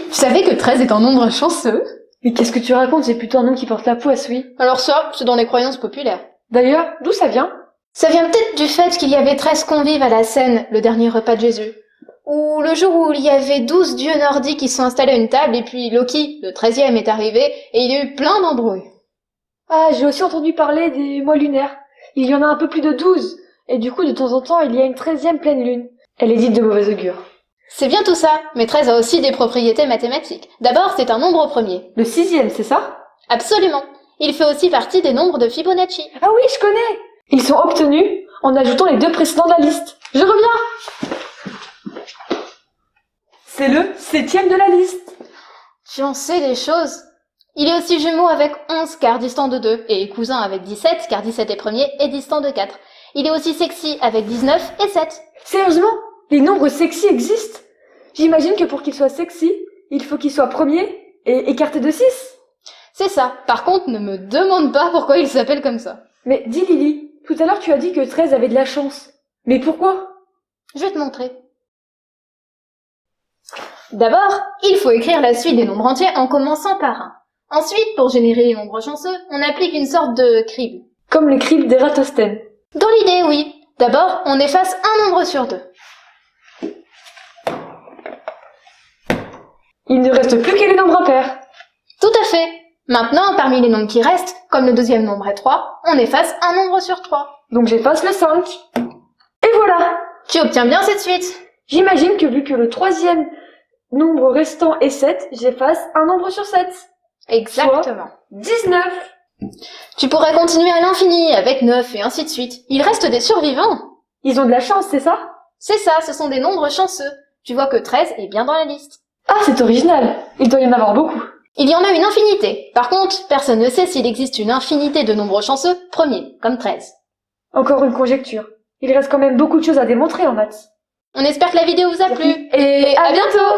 Vous savez que 13 est un nombre chanceux? Mais qu'est-ce que tu racontes? C'est plutôt un nom qui porte la poisse, oui. Alors ça, c'est dans les croyances populaires. D'ailleurs, d'où ça vient? Ça vient peut-être du fait qu'il y avait 13 convives à la scène, le dernier repas de Jésus. Ou le jour où il y avait 12 dieux nordiques qui sont installés à une table et puis Loki, le 13e, est arrivé et il y a eu plein d'embrouilles. Ah, j'ai aussi entendu parler des mois lunaires. Il y en a un peu plus de 12. Et du coup, de temps en temps, il y a une 13e pleine lune. Elle est dite de mauvais augure. C'est bien tout ça, mais 13 a aussi des propriétés mathématiques. D'abord, c'est un nombre premier. Le 6e, c'est ça? Absolument. Il fait aussi partie des nombres de Fibonacci. Ah oui, je connais! Ils sont obtenus en ajoutant les deux précédents de la liste. Je reviens! C'est le 7e de la liste. Tu en sais des choses. Il est aussi jumeau avec 11 car distant de 2, et cousin avec 17 car 17 est premier et distant de 4. Il est aussi sexy avec 19 et 7. Sérieusement? Les nombres sexy existent? J'imagine que pour qu'ils soient sexy, il faut qu'ils soient premiers et écartés de 6. C'est ça. Par contre, ne me demande pas pourquoi il s'appelle comme ça. Mais dis Lily, tout à l'heure tu as dit que 13 avait de la chance. Mais pourquoi? Je vais te montrer. D'abord, il faut écrire la suite des nombres entiers en commençant par 1. Ensuite, pour générer les nombres chanceux, on applique une sorte de crible. Comme le crible d'Ératosthène. Dans l'idée, oui. D'abord, on efface un nombre sur 2. Il ne reste plus que les nombres impairs. Tout à fait. Maintenant, parmi les nombres qui restent, comme le deuxième nombre est 3, on efface un nombre sur 3. Donc j'efface le 5. Et voilà! Tu obtiens bien cette suite. J'imagine que vu que le troisième nombre restant est 7, j'efface un nombre sur 7. Exactement. 19. Tu pourrais continuer à l'infini avec 9 et ainsi de suite. Il reste des survivants. Ils ont de la chance, c'est ça? C'est ça, ce sont des nombres chanceux. Tu vois que 13 est bien dans la liste. Ah, c'est original. Il doit y en avoir beaucoup. Il y en a une infinité. Par contre, personne ne sait s'il existe une infinité de nombres chanceux premiers, comme 13. Encore une conjecture. Il reste quand même beaucoup de choses à démontrer en maths. On espère que la vidéo vous a plu. Et à bientôt!